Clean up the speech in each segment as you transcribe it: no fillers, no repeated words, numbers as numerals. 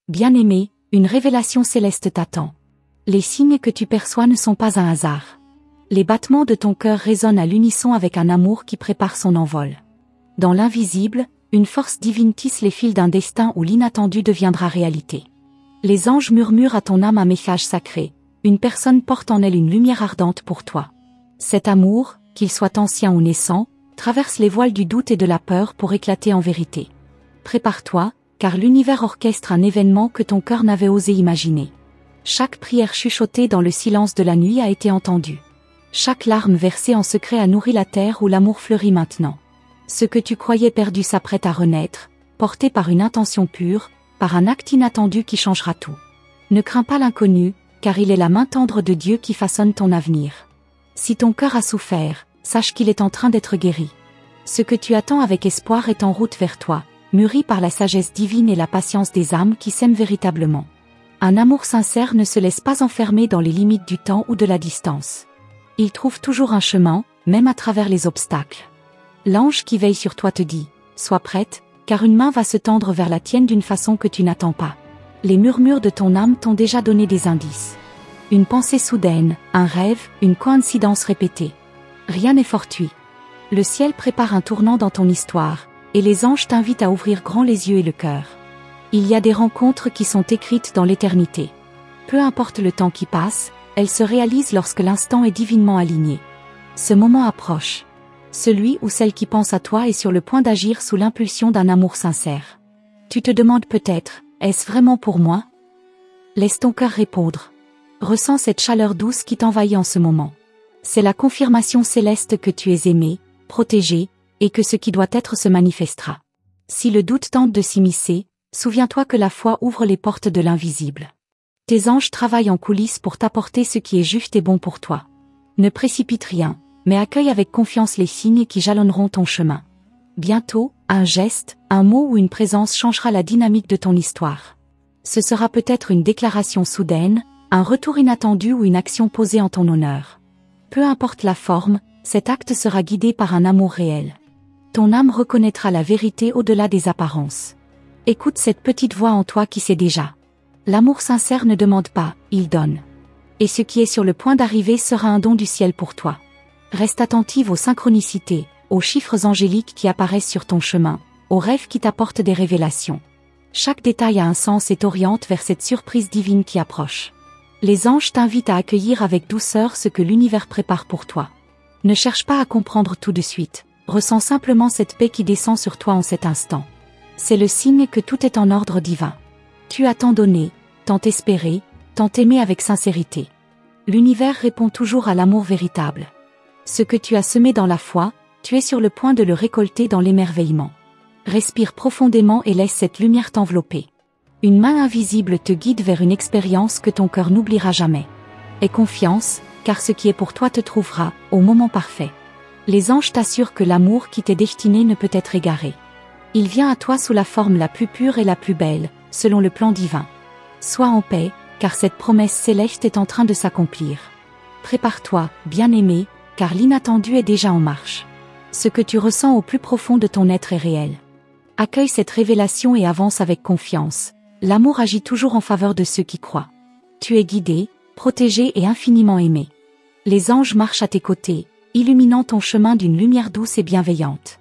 Bien-aimé, une révélation céleste t'attend. Les signes que tu perçois ne sont pas un hasard. Les battements de ton cœur résonnent à l'unisson avec un amour qui prépare son envol. Dans l'invisible, une force divine tisse les fils d'un destin où l'inattendu deviendra réalité. Les anges murmurent à ton âme un message sacré. Une personne porte en elle une lumière ardente pour toi. Cet amour, qu'il soit ancien ou naissant, traverse les voiles du doute et de la peur pour éclater en vérité. Prépare-toi, car l'univers orchestre un événement que ton cœur n'avait osé imaginer. Chaque prière chuchotée dans le silence de la nuit a été entendue. Chaque larme versée en secret a nourri la terre où l'amour fleurit maintenant. Ce que tu croyais perdu s'apprête à renaître, porté par une intention pure, par un acte inattendu qui changera tout. Ne crains pas l'inconnu, car il est la main tendre de Dieu qui façonne ton avenir. Si ton cœur a souffert, sache qu'il est en train d'être guéri. Ce que tu attends avec espoir est en route vers toi, mûri par la sagesse divine et la patience des âmes qui s'aiment véritablement. Un amour sincère ne se laisse pas enfermer dans les limites du temps ou de la distance. Il trouve toujours un chemin, même à travers les obstacles. L'ange qui veille sur toi te dit, sois prête, car une main va se tendre vers la tienne d'une façon que tu n'attends pas. Les murmures de ton âme t'ont déjà donné des indices. Une pensée soudaine, un rêve, une coïncidence répétée. Rien n'est fortuit. Le ciel prépare un tournant dans ton histoire, et les anges t'invitent à ouvrir grand les yeux et le cœur. Il y a des rencontres qui sont écrites dans l'éternité. Peu importe le temps qui passe, elles se réalisent lorsque l'instant est divinement aligné. Ce moment approche. Celui ou celle qui pense à toi est sur le point d'agir sous l'impulsion d'un amour sincère. Tu te demandes peut-être, est-ce vraiment pour moi? Laisse ton cœur répondre. Ressens cette chaleur douce qui t'envahit en ce moment. C'est la confirmation céleste que tu es aimé, protégé, et que ce qui doit être se manifestera. Si le doute tente de s'immiscer, souviens-toi que la foi ouvre les portes de l'invisible. Tes anges travaillent en coulisses pour t'apporter ce qui est juste et bon pour toi. Ne précipite rien, mais accueille avec confiance les signes qui jalonneront ton chemin. Bientôt, un geste, un mot ou une présence changera la dynamique de ton histoire. Ce sera peut-être une déclaration soudaine, un retour inattendu ou une action posée en ton honneur. Peu importe la forme, cet acte sera guidé par un amour réel. Ton âme reconnaîtra la vérité au-delà des apparences. Écoute cette petite voix en toi qui sait déjà. L'amour sincère ne demande pas, il donne. Et ce qui est sur le point d'arriver sera un don du ciel pour toi. Reste attentive aux synchronicités, aux chiffres angéliques qui apparaissent sur ton chemin, aux rêves qui t'apportent des révélations. Chaque détail a un sens et t'oriente vers cette surprise divine qui approche. Les anges t'invitent à accueillir avec douceur ce que l'univers prépare pour toi. Ne cherche pas à comprendre tout de suite, ressens simplement cette paix qui descend sur toi en cet instant. C'est le signe que tout est en ordre divin. Tu as tant donné, tant espéré, tant aimé avec sincérité. L'univers répond toujours à l'amour véritable. Ce que tu as semé dans la foi, tu es sur le point de le récolter dans l'émerveillement. Respire profondément et laisse cette lumière t'envelopper. Une main invisible te guide vers une expérience que ton cœur n'oubliera jamais. Aie confiance, car ce qui est pour toi te trouvera, au moment parfait. Les anges t'assurent que l'amour qui t'est destiné ne peut être égaré. Il vient à toi sous la forme la plus pure et la plus belle, selon le plan divin. Sois en paix, car cette promesse céleste est en train de s'accomplir. Prépare-toi, bien-aimé, car l'inattendu est déjà en marche. Ce que tu ressens au plus profond de ton être est réel. Accueille cette révélation et avance avec confiance. L'amour agit toujours en faveur de ceux qui croient. Tu es guidé, protégé et infiniment aimé. Les anges marchent à tes côtés, illuminant ton chemin d'une lumière douce et bienveillante.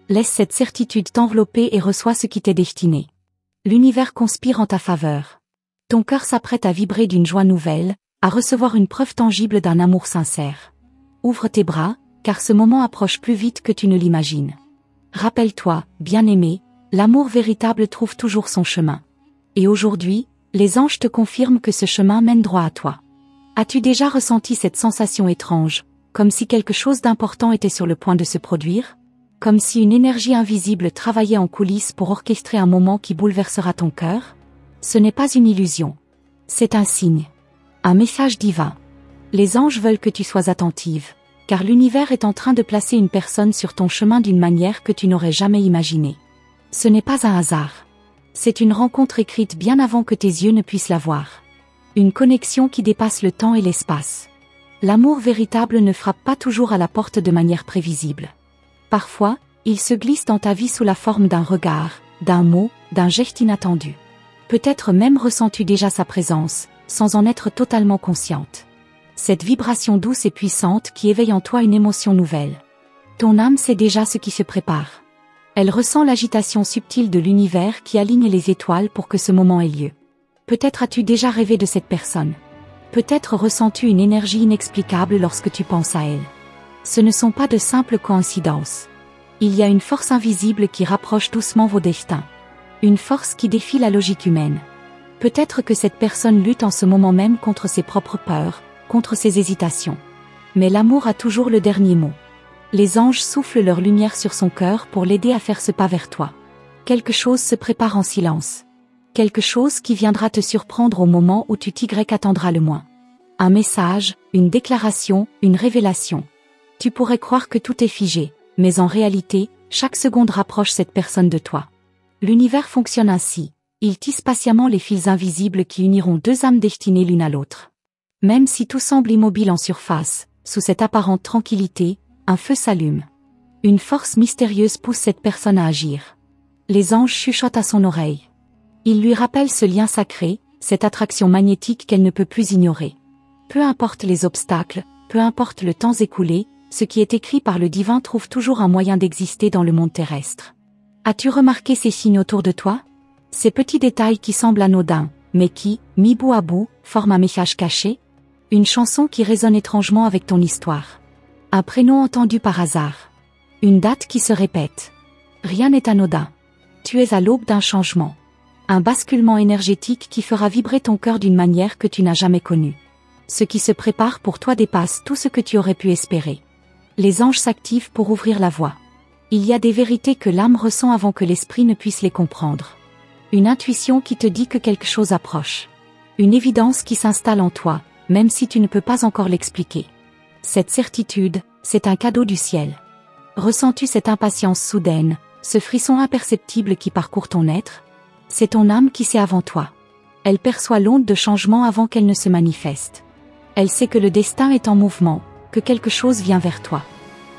Laisse cette certitude t'envelopper et reçois ce qui t'est destiné. L'univers conspire en ta faveur. Ton cœur s'apprête à vibrer d'une joie nouvelle, à recevoir une preuve tangible d'un amour sincère. Ouvre tes bras, car ce moment approche plus vite que tu ne l'imagines. Rappelle-toi, bien-aimé, l'amour véritable trouve toujours son chemin. Et aujourd'hui, les anges te confirment que ce chemin mène droit à toi. As-tu déjà ressenti cette sensation étrange, comme si quelque chose d'important était sur le point de se produire? Comme si une énergie invisible travaillait en coulisses pour orchestrer un moment qui bouleversera ton cœur? Ce n'est pas une illusion. C'est un signe. Un message divin. Les anges veulent que tu sois attentive, car l'univers est en train de placer une personne sur ton chemin d'une manière que tu n'aurais jamais imaginée. Ce n'est pas un hasard. C'est une rencontre écrite bien avant que tes yeux ne puissent la voir. Une connexion qui dépasse le temps et l'espace. L'amour véritable ne frappe pas toujours à la porte de manière prévisible. Parfois, il se glisse dans ta vie sous la forme d'un regard, d'un mot, d'un geste inattendu. Peut-être même ressens-tu déjà sa présence, sans en être totalement consciente. Cette vibration douce et puissante qui éveille en toi une émotion nouvelle. Ton âme sait déjà ce qui se prépare. Elle ressent l'agitation subtile de l'univers qui aligne les étoiles pour que ce moment ait lieu. Peut-être as-tu déjà rêvé de cette personne. Peut-être ressens-tu une énergie inexplicable lorsque tu penses à elle. Ce ne sont pas de simples coïncidences. Il y a une force invisible qui rapproche doucement vos destins. Une force qui défie la logique humaine. Peut-être que cette personne lutte en ce moment même contre ses propres peurs, contre ses hésitations. Mais l'amour a toujours le dernier mot. Les anges soufflent leur lumière sur son cœur pour l'aider à faire ce pas vers toi. Quelque chose se prépare en silence. Quelque chose qui viendra te surprendre au moment où tu t'attendras le moins. Un message, une déclaration, une révélation. Tu pourrais croire que tout est figé, mais en réalité, chaque seconde rapproche cette personne de toi. L'univers fonctionne ainsi. Il tisse patiemment les fils invisibles qui uniront deux âmes destinées l'une à l'autre. Même si tout semble immobile en surface, sous cette apparente tranquillité, un feu s'allume. Une force mystérieuse pousse cette personne à agir. Les anges chuchotent à son oreille. Ils lui rappellent ce lien sacré, cette attraction magnétique qu'elle ne peut plus ignorer. Peu importe les obstacles, peu importe le temps écoulé, ce qui est écrit par le divin trouve toujours un moyen d'exister dans le monde terrestre. As-tu remarqué ces signes autour de toi? Ces petits détails qui semblent anodins, mais qui, mis bout à bout, forment un message caché? Une chanson qui résonne étrangement avec ton histoire. Un prénom entendu par hasard. Une date qui se répète. Rien n'est anodin. Tu es à l'aube d'un changement. Un basculement énergétique qui fera vibrer ton cœur d'une manière que tu n'as jamais connue. Ce qui se prépare pour toi dépasse tout ce que tu aurais pu espérer. Les anges s'activent pour ouvrir la voie. Il y a des vérités que l'âme ressent avant que l'esprit ne puisse les comprendre. Une intuition qui te dit que quelque chose approche. Une évidence qui s'installe en toi, même si tu ne peux pas encore l'expliquer. Cette certitude, c'est un cadeau du ciel. Ressens-tu cette impatience soudaine, ce frisson imperceptible qui parcourt ton être? C'est ton âme qui sait avant toi. Elle perçoit l'onde de changement avant qu'elle ne se manifeste. Elle sait que le destin est en mouvement, que quelque chose vient vers toi.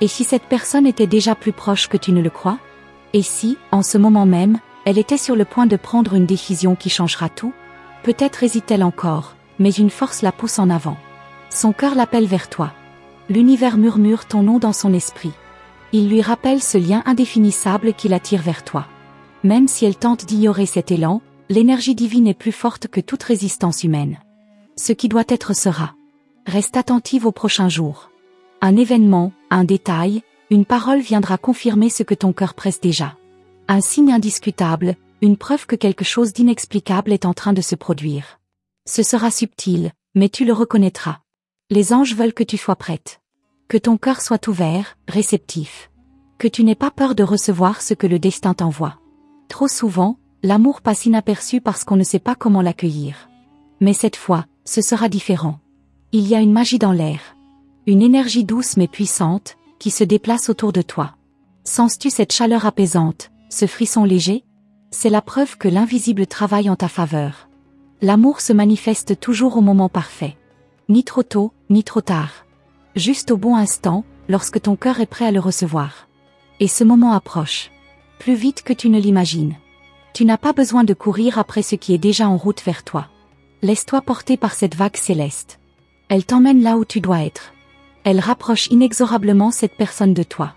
Et si cette personne était déjà plus proche que tu ne le crois? Et si, en ce moment même, elle était sur le point de prendre une décision qui changera tout? Peut-être hésite-t-elle encore, mais une force la pousse en avant. Son cœur l'appelle vers toi. L'univers murmure ton nom dans son esprit. Il lui rappelle ce lien indéfinissable qui l'attire vers toi. Même si elle tente d'ignorer cet élan, l'énergie divine est plus forte que toute résistance humaine. Ce qui doit être sera. Reste attentive aux prochains jours. Un événement, un détail, une parole viendra confirmer ce que ton cœur presse déjà. Un signe indiscutable, une preuve que quelque chose d'inexplicable est en train de se produire. Ce sera subtil, mais tu le reconnaîtras. Les anges veulent que tu sois prête. Que ton cœur soit ouvert, réceptif. Que tu n'aies pas peur de recevoir ce que le destin t'envoie. Trop souvent, l'amour passe inaperçu parce qu'on ne sait pas comment l'accueillir. Mais cette fois, ce sera différent. Il y a une magie dans l'air. Une énergie douce mais puissante, qui se déplace autour de toi. Sens-tu cette chaleur apaisante, ce frisson léger? C'est la preuve que l'invisible travaille en ta faveur. L'amour se manifeste toujours au moment parfait. Ni trop tôt, ni trop tard. Juste au bon instant, lorsque ton cœur est prêt à le recevoir. Et ce moment approche. Plus vite que tu ne l'imagines. Tu n'as pas besoin de courir après ce qui est déjà en route vers toi. Laisse-toi porter par cette vague céleste. Elle t'emmène là où tu dois être. Elle rapproche inexorablement cette personne de toi.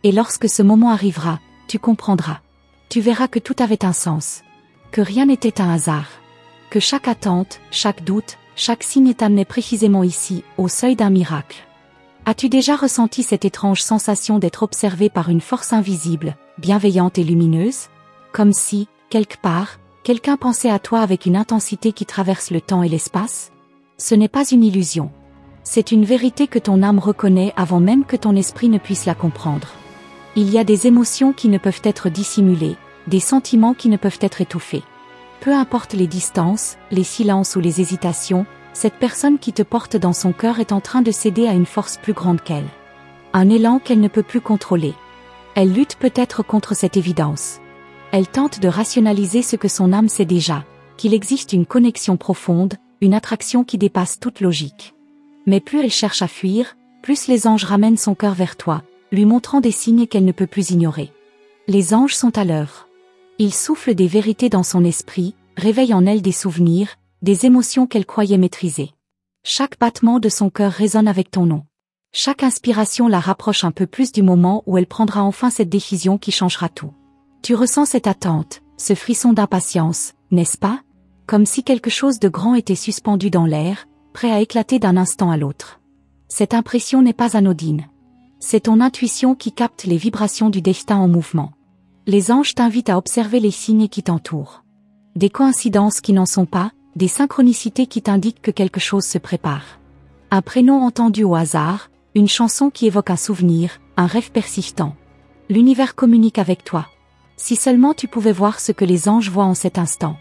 Et lorsque ce moment arrivera, tu comprendras. Tu verras que tout avait un sens. Que rien n'était un hasard. Que chaque attente, chaque doute, chaque signe t'amenait précisément ici, au seuil d'un miracle. As-tu déjà ressenti cette étrange sensation d'être observé par une force invisible, bienveillante et lumineuse? Comme si, quelque part, quelqu'un pensait à toi avec une intensité qui traverse le temps et l'espace? Ce n'est pas une illusion. C'est une vérité que ton âme reconnaît avant même que ton esprit ne puisse la comprendre. Il y a des émotions qui ne peuvent être dissimulées, des sentiments qui ne peuvent être étouffés. Peu importe les distances, les silences ou les hésitations, cette personne qui te porte dans son cœur est en train de céder à une force plus grande qu'elle. Un élan qu'elle ne peut plus contrôler. Elle lutte peut-être contre cette évidence. Elle tente de rationaliser ce que son âme sait déjà, qu'il existe une connexion profonde, une attraction qui dépasse toute logique. Mais plus elle cherche à fuir, plus les anges ramènent son cœur vers toi, lui montrant des signes qu'elle ne peut plus ignorer. Les anges sont à l'heure. Ils soufflent des vérités dans son esprit, réveille en elle des souvenirs, des émotions qu'elle croyait maîtriser. Chaque battement de son cœur résonne avec ton nom. Chaque inspiration la rapproche un peu plus du moment où elle prendra enfin cette décision qui changera tout. Tu ressens cette attente, ce frisson d'impatience, n'est-ce pas? Comme si quelque chose de grand était suspendu dans l'air, prêt à éclater d'un instant à l'autre. Cette impression n'est pas anodine. C'est ton intuition qui capte les vibrations du destin en mouvement. Les anges t'invitent à observer les signes qui t'entourent. Des coïncidences qui n'en sont pas, des synchronicités qui t'indiquent que quelque chose se prépare. Un prénom entendu au hasard, une chanson qui évoque un souvenir, un rêve persistant. L'univers communique avec toi. Si seulement tu pouvais voir ce que les anges voient en cet instant.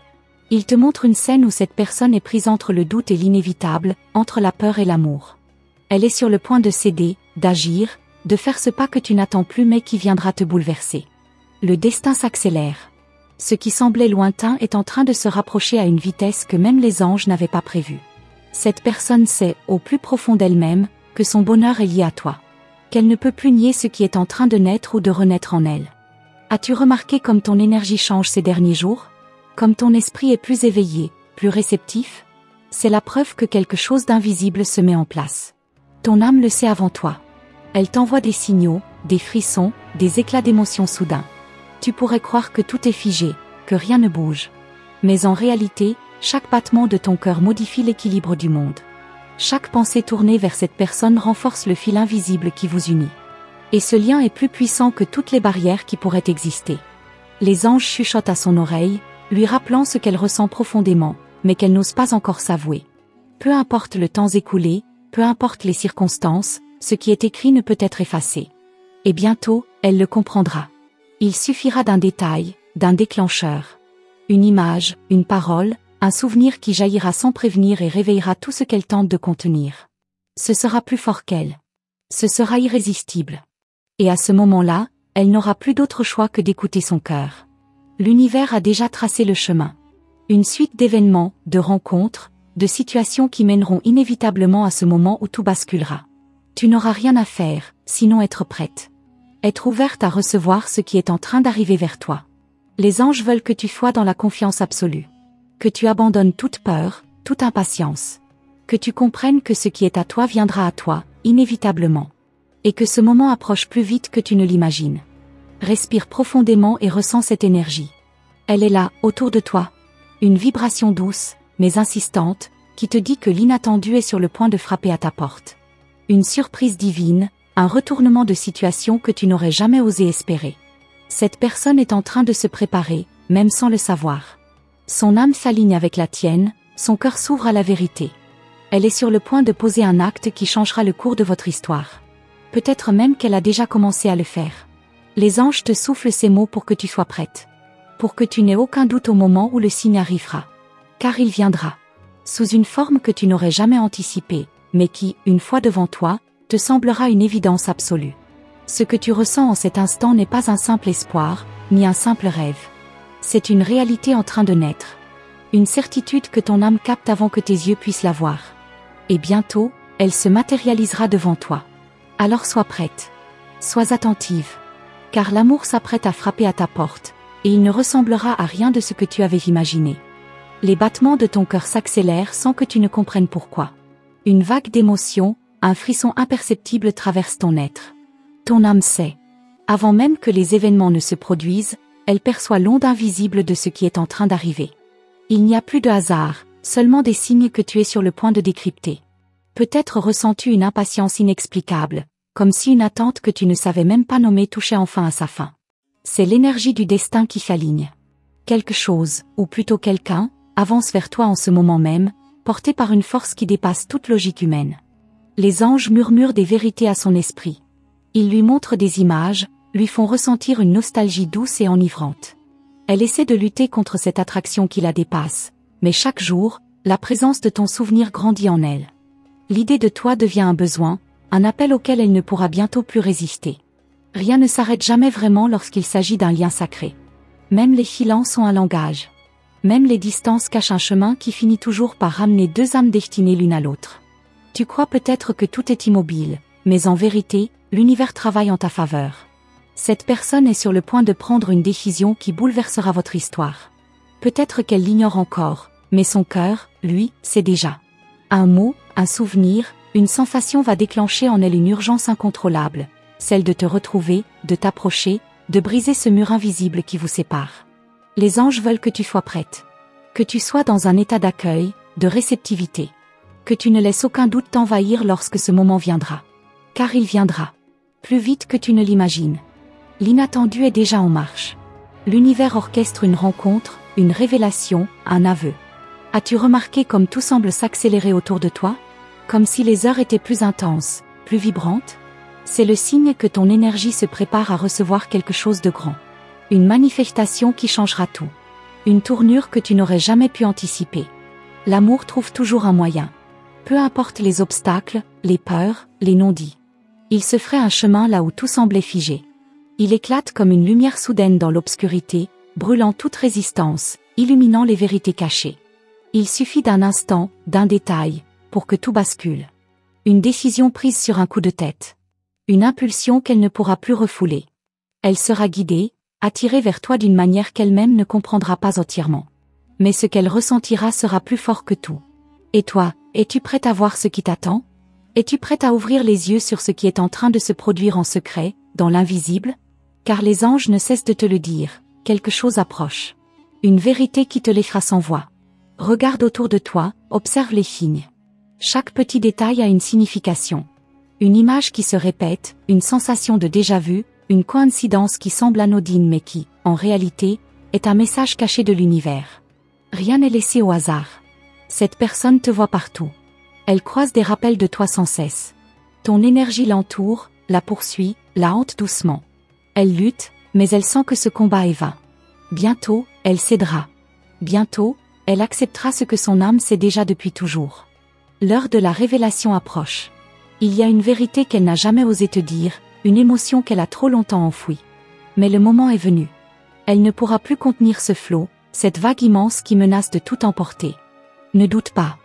Ils te montrent une scène où cette personne est prise entre le doute et l'inévitable, entre la peur et l'amour. Elle est sur le point de céder, d'agir, de faire ce pas que tu n'attends plus mais qui viendra te bouleverser. Le destin s'accélère. Ce qui semblait lointain est en train de se rapprocher à une vitesse que même les anges n'avaient pas prévue. Cette personne sait, au plus profond d'elle-même, que son bonheur est lié à toi. Qu'elle ne peut plus nier ce qui est en train de naître ou de renaître en elle. As-tu remarqué comme ton énergie change ces derniers jours? Comme ton esprit est plus éveillé, plus réceptif? C'est la preuve que quelque chose d'invisible se met en place. Ton âme le sait avant toi. Elle t'envoie des signaux, des frissons, des éclats d'émotions soudains. Tu pourrais croire que tout est figé, que rien ne bouge. Mais en réalité, chaque battement de ton cœur modifie l'équilibre du monde. Chaque pensée tournée vers cette personne renforce le fil invisible qui vous unit. Et ce lien est plus puissant que toutes les barrières qui pourraient exister. Les anges chuchotent à son oreille, lui rappelant ce qu'elle ressent profondément, mais qu'elle n'ose pas encore s'avouer. Peu importe le temps écoulé, peu importe les circonstances, ce qui est écrit ne peut être effacé. Et bientôt, elle le comprendra. Il suffira d'un détail, d'un déclencheur. Une image, une parole, un souvenir qui jaillira sans prévenir et réveillera tout ce qu'elle tente de contenir. Ce sera plus fort qu'elle. Ce sera irrésistible. Et à ce moment-là, elle n'aura plus d'autre choix que d'écouter son cœur. L'univers a déjà tracé le chemin. Une suite d'événements, de rencontres, de situations qui mèneront inévitablement à ce moment où tout basculera. Tu n'auras rien à faire, sinon être prête. Être ouverte à recevoir ce qui est en train d'arriver vers toi. Les anges veulent que tu sois dans la confiance absolue. Que tu abandonnes toute peur, toute impatience. Que tu comprennes que ce qui est à toi viendra à toi, inévitablement. Et que ce moment approche plus vite que tu ne l'imagines. Respire profondément et ressens cette énergie. Elle est là, autour de toi. Une vibration douce, mais insistante, qui te dit que l'inattendu est sur le point de frapper à ta porte. Une surprise divine, un retournement de situation que tu n'aurais jamais osé espérer. Cette personne est en train de se préparer, même sans le savoir. Son âme s'aligne avec la tienne, son cœur s'ouvre à la vérité. Elle est sur le point de poser un acte qui changera le cours de votre histoire. Peut-être même qu'elle a déjà commencé à le faire. Les anges te soufflent ces mots pour que tu sois prête. Pour que tu n'aies aucun doute au moment où le signe arrivera. Car il viendra. Sous une forme que tu n'aurais jamais anticipée, mais qui, une fois devant toi, te semblera une évidence absolue. Ce que tu ressens en cet instant n'est pas un simple espoir, ni un simple rêve. C'est une réalité en train de naître. Une certitude que ton âme capte avant que tes yeux puissent la voir. Et bientôt, elle se matérialisera devant toi. Alors sois prête. Sois attentive. Car l'amour s'apprête à frapper à ta porte, et il ne ressemblera à rien de ce que tu avais imaginé. Les battements de ton cœur s'accélèrent sans que tu ne comprennes pourquoi. Une vague d'émotion, un frisson imperceptible traverse ton être. Ton âme sait. Avant même que les événements ne se produisent, elle perçoit l'onde invisible de ce qui est en train d'arriver. Il n'y a plus de hasard, seulement des signes que tu es sur le point de décrypter. Peut-être ressens-tu une impatience inexplicable, comme si une attente que tu ne savais même pas nommer touchait enfin à sa fin. C'est l'énergie du destin qui s'aligne. Quelque chose, ou plutôt quelqu'un, avance vers toi en ce moment même, porté par une force qui dépasse toute logique humaine. Les anges murmurent des vérités à son esprit. Ils lui montrent des images, lui font ressentir une nostalgie douce et enivrante. Elle essaie de lutter contre cette attraction qui la dépasse, mais chaque jour, la présence de ton souvenir grandit en elle. L'idée de toi devient un besoin, un appel auquel elle ne pourra bientôt plus résister. Rien ne s'arrête jamais vraiment lorsqu'il s'agit d'un lien sacré. Même les silences ont un langage. Même les distances cachent un chemin qui finit toujours par ramener deux âmes destinées l'une à l'autre. Tu crois peut-être que tout est immobile, mais en vérité, l'univers travaille en ta faveur. Cette personne est sur le point de prendre une décision qui bouleversera votre histoire. Peut-être qu'elle l'ignore encore, mais son cœur, lui, sait déjà. Un mot, un souvenir, une sensation va déclencher en elle une urgence incontrôlable, celle de te retrouver, de t'approcher, de briser ce mur invisible qui vous sépare. Les anges veulent que tu sois prête. Que tu sois dans un état d'accueil, de réceptivité. Que tu ne laisses aucun doute t'envahir lorsque ce moment viendra. Car il viendra. Plus vite que tu ne l'imagines. L'inattendu est déjà en marche. L'univers orchestre une rencontre, une révélation, un aveu. As-tu remarqué comme tout semble s'accélérer autour de toi? Comme si les heures étaient plus intenses, plus vibrantes? C'est le signe que ton énergie se prépare à recevoir quelque chose de grand. Une manifestation qui changera tout. Une tournure que tu n'aurais jamais pu anticiper. L'amour trouve toujours un moyen. Peu importe les obstacles, les peurs, les non-dits. Il se ferait un chemin là où tout semblait figé. Il éclate comme une lumière soudaine dans l'obscurité, brûlant toute résistance, illuminant les vérités cachées. Il suffit d'un instant, d'un détail, pour que tout bascule. Une décision prise sur un coup de tête. Une impulsion qu'elle ne pourra plus refouler. Elle sera guidée, attirée vers toi d'une manière qu'elle-même ne comprendra pas entièrement. Mais ce qu'elle ressentira sera plus fort que tout. Et toi, es-tu prête à voir ce qui t'attend? Es-tu prête à ouvrir les yeux sur ce qui est en train de se produire en secret, dans l'invisible? Car les anges ne cessent de te le dire, quelque chose approche. Une vérité qui te laissera sans voix. Regarde autour de toi, observe les signes. Chaque petit détail a une signification. Une image qui se répète, une sensation de déjà-vu, une coïncidence qui semble anodine mais qui, en réalité, est un message caché de l'univers. Rien n'est laissé au hasard. Cette personne te voit partout. Elle croise des rappels de toi sans cesse. Ton énergie l'entoure, la poursuit, la hante doucement. Elle lutte, mais elle sent que ce combat est vain. Bientôt, elle cédera. Bientôt, elle acceptera ce que son âme sait déjà depuis toujours. L'heure de la révélation approche. Il y a une vérité qu'elle n'a jamais osé te dire, une émotion qu'elle a trop longtemps enfouie. Mais le moment est venu. Elle ne pourra plus contenir ce flot, cette vague immense qui menace de tout emporter. Ne doute pas.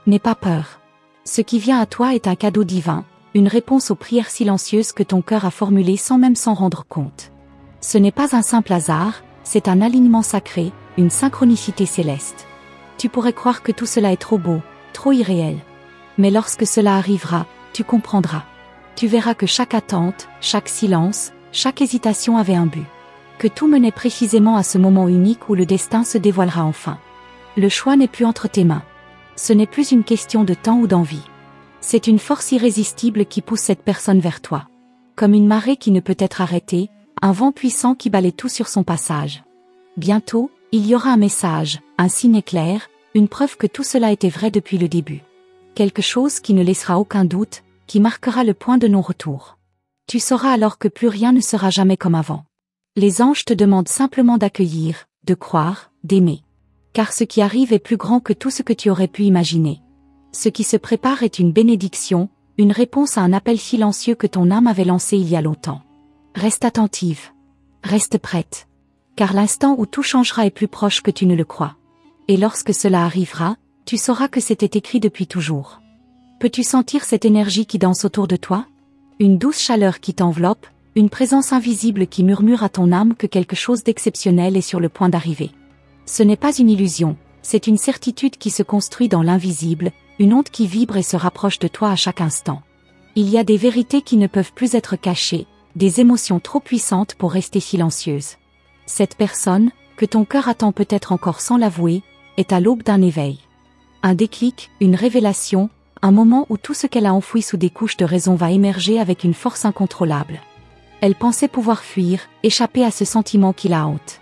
N'aie pas peur. Ce qui vient à toi est un cadeau divin, une réponse aux prières silencieuses que ton cœur a formulées sans même s'en rendre compte. Ce n'est pas un simple hasard, c'est un alignement sacré, une synchronicité céleste. Tu pourrais croire que tout cela est trop beau, trop irréel. Mais lorsque cela arrivera, tu comprendras. Tu verras que chaque attente, chaque silence, chaque hésitation avait un but. Que tout menait précisément à ce moment unique où le destin se dévoilera enfin. Le choix n'est plus entre tes mains. Ce n'est plus une question de temps ou d'envie. C'est une force irrésistible qui pousse cette personne vers toi. Comme une marée qui ne peut être arrêtée, un vent puissant qui balaie tout sur son passage. Bientôt, il y aura un message, un signe clair, une preuve que tout cela était vrai depuis le début. Quelque chose qui ne laissera aucun doute, qui marquera le point de non-retour. Tu sauras alors que plus rien ne sera jamais comme avant. Les anges te demandent simplement d'accueillir, de croire, d'aimer. Car ce qui arrive est plus grand que tout ce que tu aurais pu imaginer. Ce qui se prépare est une bénédiction, une réponse à un appel silencieux que ton âme avait lancé il y a longtemps. Reste attentive. Reste prête. Car l'instant où tout changera est plus proche que tu ne le crois. Et lorsque cela arrivera, tu sauras que c'était écrit depuis toujours. Peux-tu sentir cette énergie qui danse autour de toi? Une douce chaleur qui t'enveloppe, une présence invisible qui murmure à ton âme que quelque chose d'exceptionnel est sur le point d'arriver. Ce n'est pas une illusion, c'est une certitude qui se construit dans l'invisible, une onde qui vibre et se rapproche de toi à chaque instant. Il y a des vérités qui ne peuvent plus être cachées, des émotions trop puissantes pour rester silencieuses. Cette personne, que ton cœur attend peut-être encore sans l'avouer, est à l'aube d'un éveil. Un déclic, une révélation, un moment où tout ce qu'elle a enfoui sous des couches de raison va émerger avec une force incontrôlable. Elle pensait pouvoir fuir, échapper à ce sentiment qui la hante.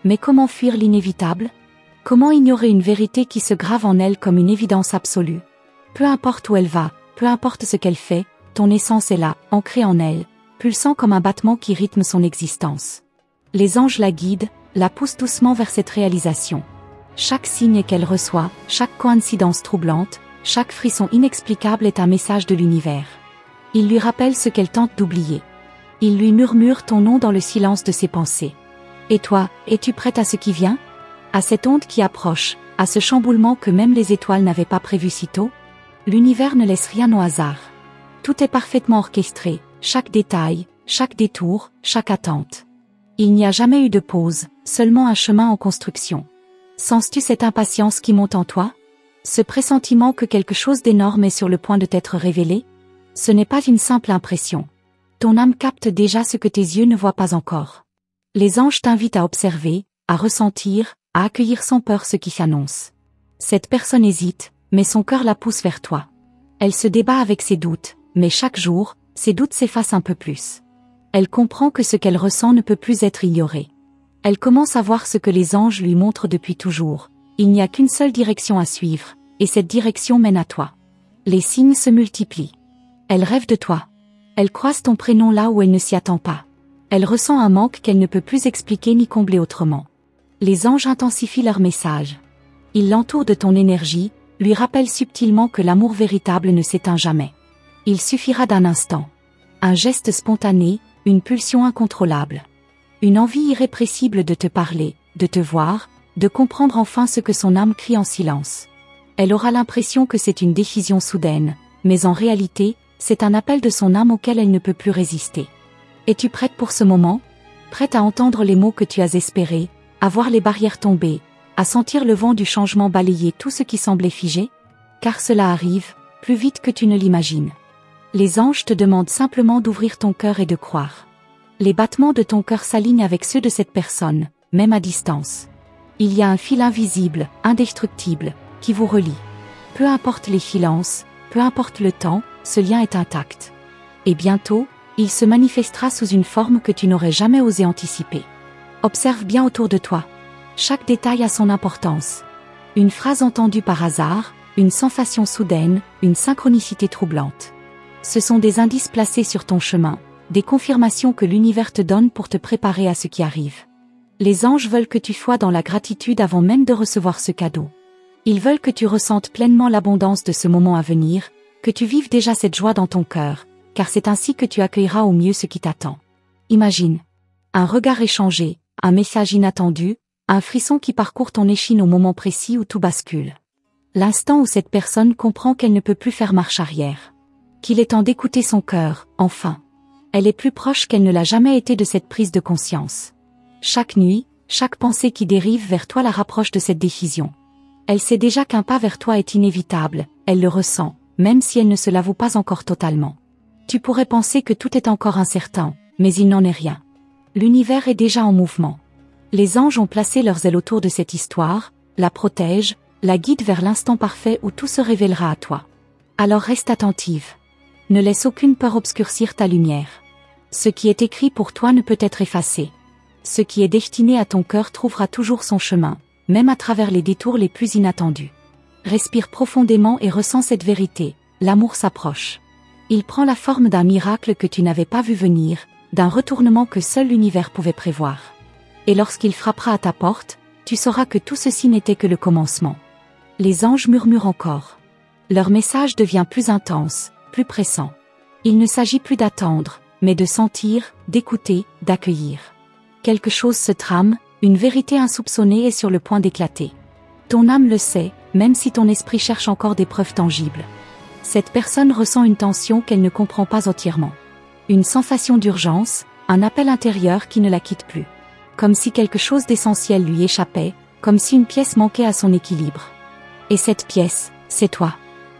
Mais comment fuir l'inévitable? Comment ignorer une vérité qui se grave en elle comme une évidence absolue? Peu importe où elle va, peu importe ce qu'elle fait, ton essence est là, ancrée en elle, pulsant comme un battement qui rythme son existence. Les anges la guident, la poussent doucement vers cette réalisation. Chaque signe qu'elle reçoit, chaque coïncidence troublante, chaque frisson inexplicable est un message de l'univers. Il lui rappelle ce qu'elle tente d'oublier. Il lui murmure ton nom dans le silence de ses pensées. Et toi, es-tu prête à ce qui vient? À cette onde qui approche, à ce chamboulement que même les étoiles n'avaient pas prévu si tôt? L'univers ne laisse rien au hasard. Tout est parfaitement orchestré, chaque détail, chaque détour, chaque attente. Il n'y a jamais eu de pause, seulement un chemin en construction. Sens-tu cette impatience qui monte en toi? Ce pressentiment que quelque chose d'énorme est sur le point de t'être révélé? Ce n'est pas une simple impression. Ton âme capte déjà ce que tes yeux ne voient pas encore. Les anges t'invitent à observer, à ressentir, à accueillir sans peur ce qui s'annonce. Cette personne hésite, mais son cœur la pousse vers toi. Elle se débat avec ses doutes, mais chaque jour, ses doutes s'effacent un peu plus. Elle comprend que ce qu'elle ressent ne peut plus être ignoré. Elle commence à voir ce que les anges lui montrent depuis toujours. Il n'y a qu'une seule direction à suivre, et cette direction mène à toi. Les signes se multiplient. Elle rêve de toi. Elle croise ton prénom là où elle ne s'y attend pas. Elle ressent un manque qu'elle ne peut plus expliquer ni combler autrement. Les anges intensifient leur message. Ils l'entourent de ton énergie, lui rappellent subtilement que l'amour véritable ne s'éteint jamais. Il suffira d'un instant. Un geste spontané, une pulsion incontrôlable. Une envie irrépressible de te parler, de te voir, de comprendre enfin ce que son âme crie en silence. Elle aura l'impression que c'est une décision soudaine, mais en réalité, c'est un appel de son âme auquel elle ne peut plus résister. Es-tu prête pour ce moment? Prête à entendre les mots que tu as espérés, à voir les barrières tomber, à sentir le vent du changement balayer tout ce qui semblait figé? Car cela arrive, plus vite que tu ne l'imagines. Les anges te demandent simplement d'ouvrir ton cœur et de croire. Les battements de ton cœur s'alignent avec ceux de cette personne, même à distance. Il y a un fil invisible, indestructible, qui vous relie. Peu importe les silences, peu importe le temps, ce lien est intact. Et bientôt, il se manifestera sous une forme que tu n'aurais jamais osé anticiper. Observe bien autour de toi. Chaque détail a son importance. Une phrase entendue par hasard, une sensation soudaine, une synchronicité troublante. Ce sont des indices placés sur ton chemin, des confirmations que l'univers te donne pour te préparer à ce qui arrive. Les anges veulent que tu sois dans la gratitude avant même de recevoir ce cadeau. Ils veulent que tu ressentes pleinement l'abondance de ce moment à venir, que tu vives déjà cette joie dans ton cœur, car c'est ainsi que tu accueilleras au mieux ce qui t'attend. Imagine. Un regard échangé, un message inattendu, un frisson qui parcourt ton échine au moment précis où tout bascule. L'instant où cette personne comprend qu'elle ne peut plus faire marche arrière. Qu'il est temps d'écouter son cœur, enfin. Elle est plus proche qu'elle ne l'a jamais été de cette prise de conscience. Chaque nuit, chaque pensée qui dérive vers toi la rapproche de cette décision. Elle sait déjà qu'un pas vers toi est inévitable, elle le ressent, même si elle ne se l'avoue pas encore totalement. Tu pourrais penser que tout est encore incertain, mais il n'en est rien. L'univers est déjà en mouvement. Les anges ont placé leurs ailes autour de cette histoire, la protègent, la guident vers l'instant parfait où tout se révélera à toi. Alors reste attentive. Ne laisse aucune peur obscurcir ta lumière. Ce qui est écrit pour toi ne peut être effacé. Ce qui est destiné à ton cœur trouvera toujours son chemin, même à travers les détours les plus inattendus. Respire profondément et ressens cette vérité, l'amour s'approche. Il prend la forme d'un miracle que tu n'avais pas vu venir, d'un retournement que seul l'univers pouvait prévoir. Et lorsqu'il frappera à ta porte, tu sauras que tout ceci n'était que le commencement. Les anges murmurent encore. Leur message devient plus intense, plus pressant. Il ne s'agit plus d'attendre, mais de sentir, d'écouter, d'accueillir. Quelque chose se trame, une vérité insoupçonnée est sur le point d'éclater. Ton âme le sait, même si ton esprit cherche encore des preuves tangibles. Cette personne ressent une tension qu'elle ne comprend pas entièrement. Une sensation d'urgence, un appel intérieur qui ne la quitte plus. Comme si quelque chose d'essentiel lui échappait, comme si une pièce manquait à son équilibre. Et cette pièce, c'est toi.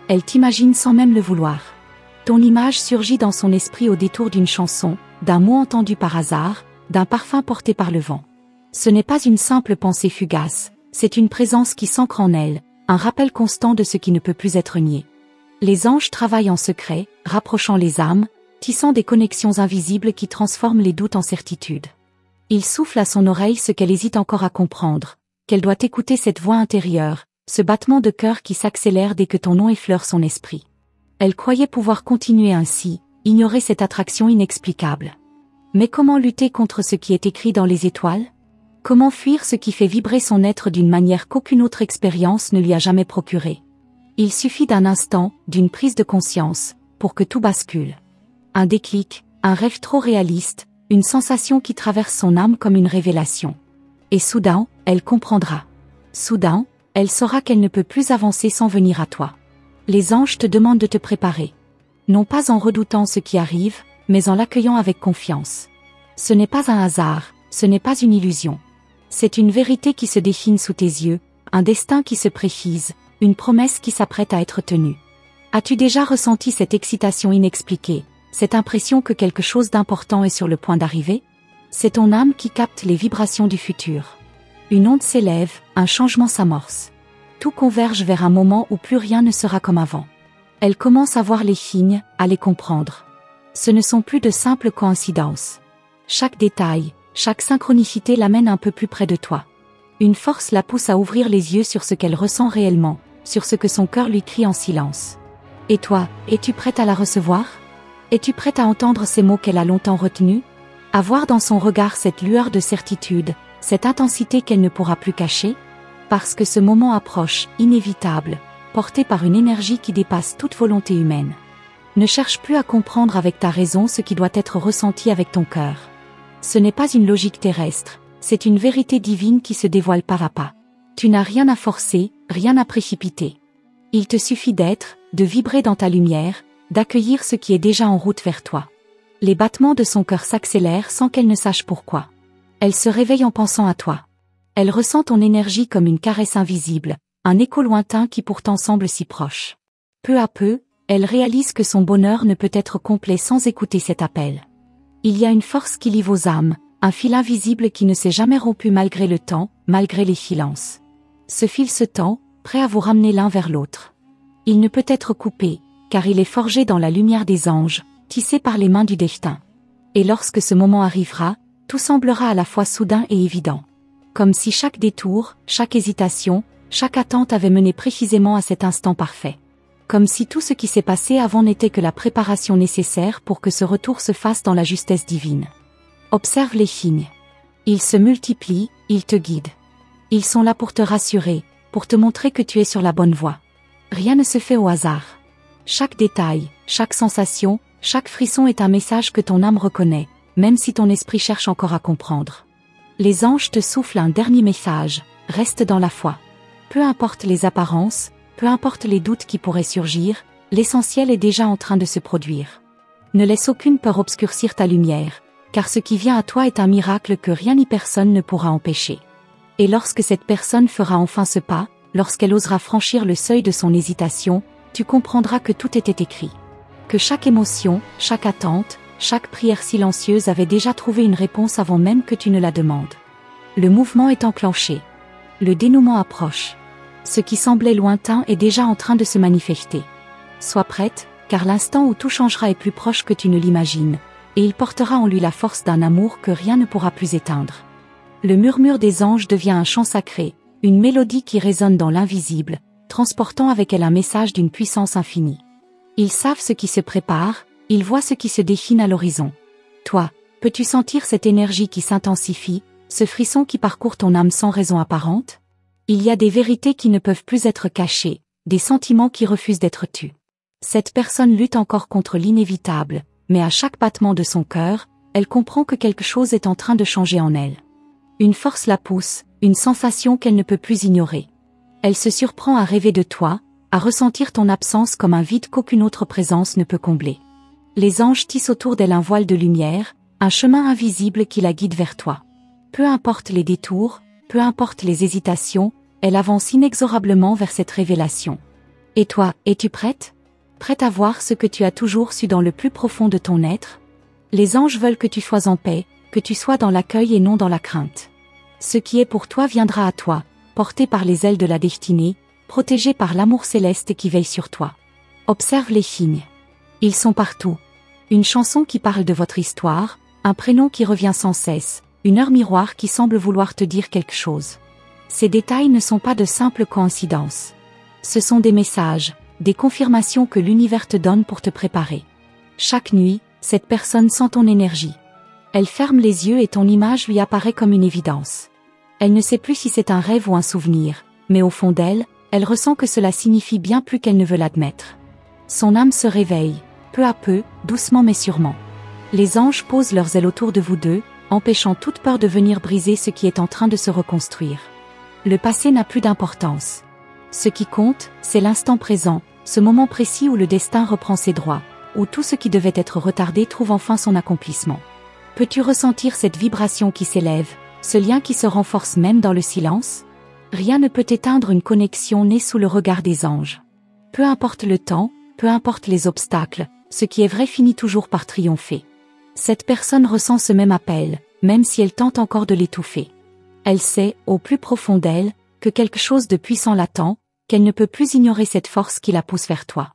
Elle t'imagine sans même le vouloir. Ton image surgit dans son esprit au détour d'une chanson, d'un mot entendu par hasard, d'un parfum porté par le vent. Ce n'est pas une simple pensée fugace, c'est une présence qui s'ancre en elle, un rappel constant de ce qui ne peut plus être nié. Les anges travaillent en secret, rapprochant les âmes, tissant des connexions invisibles qui transforment les doutes en certitude. Ils soufflent à son oreille ce qu'elle hésite encore à comprendre, qu'elle doit écouter cette voix intérieure, ce battement de cœur qui s'accélère dès que ton nom effleure son esprit. Elle croyait pouvoir continuer ainsi, ignorer cette attraction inexplicable. Mais comment lutter contre ce qui est écrit dans les étoiles? Comment fuir ce qui fait vibrer son être d'une manière qu'aucune autre expérience ne lui a jamais procurée? Il suffit d'un instant, d'une prise de conscience, pour que tout bascule. Un déclic, un rêve trop réaliste, une sensation qui traverse son âme comme une révélation. Et soudain, elle comprendra. Soudain, elle saura qu'elle ne peut plus avancer sans venir à toi. Les anges te demandent de te préparer. Non pas en redoutant ce qui arrive, mais en l'accueillant avec confiance. Ce n'est pas un hasard, ce n'est pas une illusion. C'est une vérité qui se dessine sous tes yeux, un destin qui se précise, une promesse qui s'apprête à être tenue. As-tu déjà ressenti cette excitation inexpliquée, cette impression que quelque chose d'important est sur le point d'arriver? C'est ton âme qui capte les vibrations du futur. Une onde s'élève, un changement s'amorce. Tout converge vers un moment où plus rien ne sera comme avant. Elle commence à voir les signes, à les comprendre. Ce ne sont plus de simples coïncidences. Chaque détail, chaque synchronicité l'amène un peu plus près de toi. Une force la pousse à ouvrir les yeux sur ce qu'elle ressent réellement, sur ce que son cœur lui crie en silence. Et toi, es-tu prête à la recevoir? Es-tu prête à entendre ces mots qu'elle a longtemps retenus? À voir dans son regard cette lueur de certitude, cette intensité qu'elle ne pourra plus cacher? Parce que ce moment approche, inévitable, porté par une énergie qui dépasse toute volonté humaine. Ne cherche plus à comprendre avec ta raison ce qui doit être ressenti avec ton cœur. Ce n'est pas une logique terrestre, c'est une vérité divine qui se dévoile pas à pas. Tu n'as rien à forcer, rien à précipiter. Il te suffit d'être, de vibrer dans ta lumière, d'accueillir ce qui est déjà en route vers toi. Les battements de son cœur s'accélèrent sans qu'elle ne sache pourquoi. Elle se réveille en pensant à toi. Elle ressent ton énergie comme une caresse invisible, un écho lointain qui pourtant semble si proche. Peu à peu, elle réalise que son bonheur ne peut être complet sans écouter cet appel. Il y a une force qui lie vos âmes, un fil invisible qui ne s'est jamais rompu malgré le temps, malgré les silences. Ce fil se tend, prêt à vous ramener l'un vers l'autre. Il ne peut être coupé, car il est forgé dans la lumière des anges, tissé par les mains du destin. Et lorsque ce moment arrivera, tout semblera à la fois soudain et évident. Comme si chaque détour, chaque hésitation, chaque attente avait mené précisément à cet instant parfait. Comme si tout ce qui s'est passé avant n'était que la préparation nécessaire pour que ce retour se fasse dans la justesse divine. Observe les signes. Ils se multiplient, ils te guident. Ils sont là pour te rassurer, pour te montrer que tu es sur la bonne voie. Rien ne se fait au hasard. Chaque détail, chaque sensation, chaque frisson est un message que ton âme reconnaît, même si ton esprit cherche encore à comprendre. Les anges te soufflent un dernier message, reste dans la foi. Peu importe les apparences, peu importe les doutes qui pourraient surgir, l'essentiel est déjà en train de se produire. Ne laisse aucune peur obscurcir ta lumière, car ce qui vient à toi est un miracle que rien ni personne ne pourra empêcher. Et lorsque cette personne fera enfin ce pas, lorsqu'elle osera franchir le seuil de son hésitation, tu comprendras que tout était écrit. Que chaque émotion, chaque attente, chaque prière silencieuse avait déjà trouvé une réponse avant même que tu ne la demandes. Le mouvement est enclenché. Le dénouement approche. Ce qui semblait lointain est déjà en train de se manifester. Sois prête, car l'instant où tout changera est plus proche que tu ne l'imagines, et il portera en lui la force d'un amour que rien ne pourra plus éteindre. Le murmure des anges devient un chant sacré, une mélodie qui résonne dans l'invisible, transportant avec elle un message d'une puissance infinie. Ils savent ce qui se prépare, ils voient ce qui se dessine à l'horizon. Toi, peux-tu sentir cette énergie qui s'intensifie, ce frisson qui parcourt ton âme sans raison apparente? Il y a des vérités qui ne peuvent plus être cachées, des sentiments qui refusent d'être tus. Cette personne lutte encore contre l'inévitable, mais à chaque battement de son cœur, elle comprend que quelque chose est en train de changer en elle. Une force la pousse, une sensation qu'elle ne peut plus ignorer. Elle se surprend à rêver de toi, à ressentir ton absence comme un vide qu'aucune autre présence ne peut combler. Les anges tissent autour d'elle un voile de lumière, un chemin invisible qui la guide vers toi. Peu importe les détours, peu importe les hésitations, elle avance inexorablement vers cette révélation. Et toi, es-tu prête? Prête à voir ce que tu as toujours su dans le plus profond de ton être? Les anges veulent que tu sois en paix, que tu sois dans l'accueil et non dans la crainte. Ce qui est pour toi viendra à toi, porté par les ailes de la destinée, protégé par l'amour céleste qui veille sur toi. Observe les signes. Ils sont partout. Une chanson qui parle de votre histoire, un prénom qui revient sans cesse, une heure miroir qui semble vouloir te dire quelque chose. Ces détails ne sont pas de simples coïncidences. Ce sont des messages, des confirmations que l'univers te donne pour te préparer. Chaque nuit, cette personne sent ton énergie. Elle ferme les yeux et ton image lui apparaît comme une évidence. Elle ne sait plus si c'est un rêve ou un souvenir, mais au fond d'elle, elle ressent que cela signifie bien plus qu'elle ne veut l'admettre. Son âme se réveille, peu à peu, doucement mais sûrement. Les anges posent leurs ailes autour de vous deux, empêchant toute peur de venir briser ce qui est en train de se reconstruire. Le passé n'a plus d'importance. Ce qui compte, c'est l'instant présent, ce moment précis où le destin reprend ses droits, où tout ce qui devait être retardé trouve enfin son accomplissement. Peux-tu ressentir cette vibration qui s'élève, ce lien qui se renforce même dans le silence? Rien ne peut éteindre une connexion née sous le regard des anges. Peu importe le temps, peu importe les obstacles, ce qui est vrai finit toujours par triompher. Cette personne ressent ce même appel, même si elle tente encore de l'étouffer. Elle sait, au plus profond d'elle, que quelque chose de puissant l'attend, qu'elle ne peut plus ignorer cette force qui la pousse vers toi.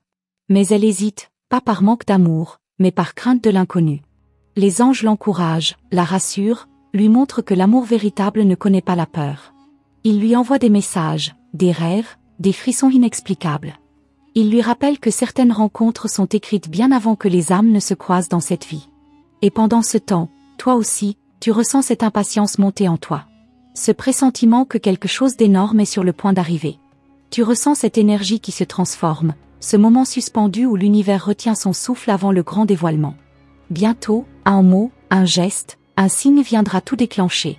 Mais elle hésite, pas par manque d'amour, mais par crainte de l'inconnu. Les anges l'encouragent, la rassurent, lui montrent que l'amour véritable ne connaît pas la peur. Ils lui envoient des messages, des rêves, des frissons inexplicables. Ils lui rappellent que certaines rencontres sont écrites bien avant que les âmes ne se croisent dans cette vie. Et pendant ce temps, toi aussi, tu ressens cette impatience monter en toi. Ce pressentiment que quelque chose d'énorme est sur le point d'arriver. Tu ressens cette énergie qui se transforme, ce moment suspendu où l'univers retient son souffle avant le grand dévoilement. Bientôt, un mot, un geste, un signe viendra tout déclencher.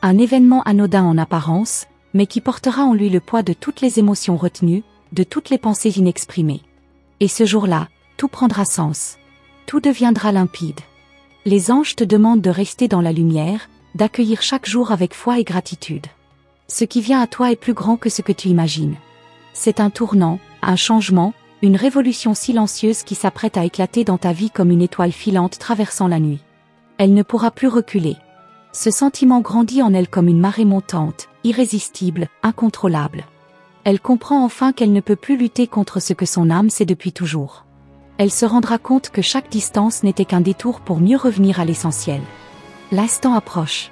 Un événement anodin en apparence, mais qui portera en lui le poids de toutes les émotions retenues, de toutes les pensées inexprimées. Et ce jour-là, tout prendra sens. Tout deviendra limpide. Les anges te demandent de rester dans la lumière, d'accueillir chaque jour avec foi et gratitude. Ce qui vient à toi est plus grand que ce que tu imagines. C'est un tournant, un changement, une révolution silencieuse qui s'apprête à éclater dans ta vie comme une étoile filante traversant la nuit. Elle ne pourra plus reculer. Ce sentiment grandit en elle comme une marée montante, irrésistible, incontrôlable. Elle comprend enfin qu'elle ne peut plus lutter contre ce que son âme sait depuis toujours. Elle se rendra compte que chaque distance n'était qu'un détour pour mieux revenir à l'essentiel. L'instant approche.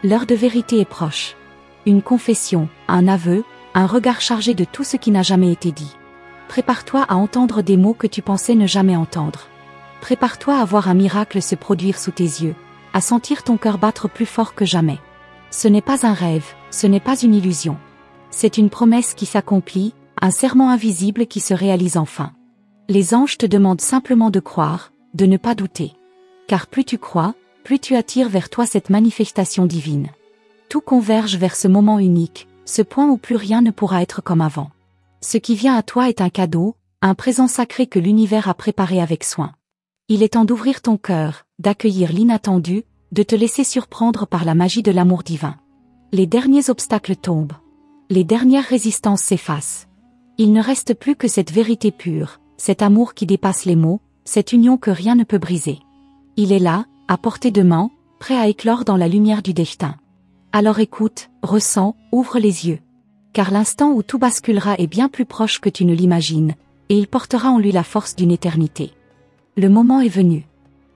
L'heure de vérité est proche. Une confession, un aveu, un regard chargé de tout ce qui n'a jamais été dit. Prépare-toi à entendre des mots que tu pensais ne jamais entendre. Prépare-toi à voir un miracle se produire sous tes yeux, à sentir ton cœur battre plus fort que jamais. Ce n'est pas un rêve, ce n'est pas une illusion. C'est une promesse qui s'accomplit, un serment invisible qui se réalise enfin. Les anges te demandent simplement de croire, de ne pas douter. Car plus tu crois, plus tu attires vers toi cette manifestation divine. Tout converge vers ce moment unique, ce point où plus rien ne pourra être comme avant. Ce qui vient à toi est un cadeau, un présent sacré que l'univers a préparé avec soin. Il est temps d'ouvrir ton cœur, d'accueillir l'inattendu, de te laisser surprendre par la magie de l'amour divin. Les derniers obstacles tombent. Les dernières résistances s'effacent. Il ne reste plus que cette vérité pure, cet amour qui dépasse les mots, cette union que rien ne peut briser. Il est là, à portée de main, prêt à éclore dans la lumière du destin. Alors écoute, ressens, ouvre les yeux. Car l'instant où tout basculera est bien plus proche que tu ne l'imagines, et il portera en lui la force d'une éternité. Le moment est venu.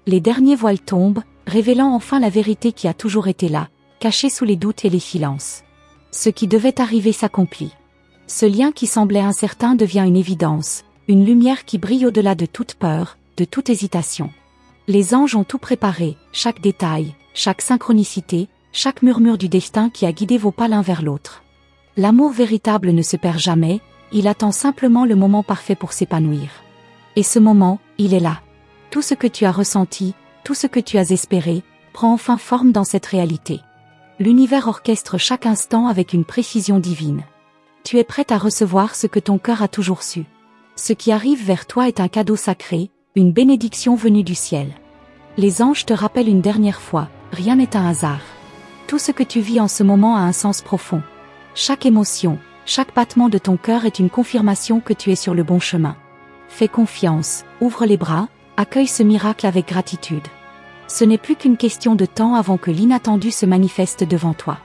Les derniers voiles tombent, révélant enfin la vérité qui a toujours été là, cachée sous les doutes et les silences. Ce qui devait arriver s'accomplit. Ce lien qui semblait incertain devient une évidence, une lumière qui brille au-delà de toute peur, de toute hésitation. Les anges ont tout préparé, chaque détail, chaque synchronicité, chaque murmure du destin qui a guidé vos pas l'un vers l'autre. L'amour véritable ne se perd jamais, il attend simplement le moment parfait pour s'épanouir. Et ce moment, il est là. Tout ce que tu as ressenti, tout ce que tu as espéré, prend enfin forme dans cette réalité. L'univers orchestre chaque instant avec une précision divine. Tu es prête à recevoir ce que ton cœur a toujours su. Ce qui arrive vers toi est un cadeau sacré, une bénédiction venue du ciel. Les anges te rappellent une dernière fois, rien n'est un hasard. Tout ce que tu vis en ce moment a un sens profond. Chaque émotion, chaque battement de ton cœur est une confirmation que tu es sur le bon chemin. Fais confiance, ouvre les bras, accueille ce miracle avec gratitude. Ce n'est plus qu'une question de temps avant que l'inattendu se manifeste devant toi.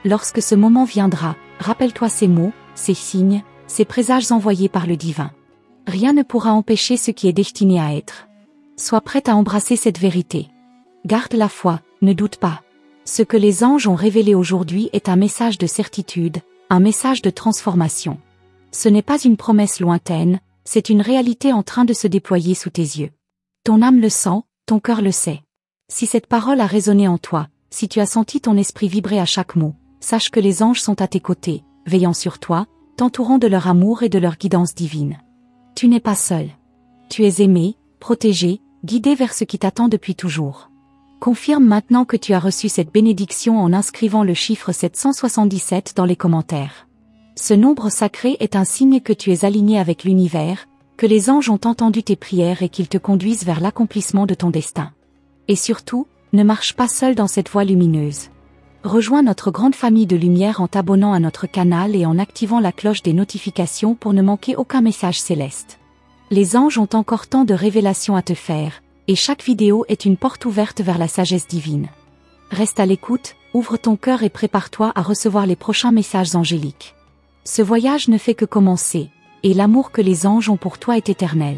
Lorsque ce moment viendra, rappelle-toi ces mots, ces signes, ces présages envoyés par le divin. Rien ne pourra empêcher ce qui est destiné à être. Sois prête à embrasser cette vérité. Garde la foi, ne doute pas. Ce que les anges ont révélé aujourd'hui est un message de certitude, un message de transformation. Ce n'est pas une promesse lointaine, c'est une réalité en train de se déployer sous tes yeux. Ton âme le sent, ton cœur le sait. Si cette parole a résonné en toi, si tu as senti ton esprit vibrer à chaque mot, sache que les anges sont à tes côtés, veillant sur toi, t'entourant de leur amour et de leur guidance divine. Tu n'es pas seul. Tu es aimé, protégé, guidé vers ce qui t'attend depuis toujours. Confirme maintenant que tu as reçu cette bénédiction en inscrivant le chiffre 777 dans les commentaires. Ce nombre sacré est un signe que tu es aligné avec l'univers, que les anges ont entendu tes prières et qu'ils te conduisent vers l'accomplissement de ton destin. Et surtout, ne marche pas seul dans cette voie lumineuse. Rejoins notre grande famille de lumière en t'abonnant à notre canal et en activant la cloche des notifications pour ne manquer aucun message céleste. Les anges ont encore tant de révélations à te faire, et chaque vidéo est une porte ouverte vers la sagesse divine. Reste à l'écoute, ouvre ton cœur et prépare-toi à recevoir les prochains messages angéliques. Ce voyage ne fait que commencer, et l'amour que les anges ont pour toi est éternel.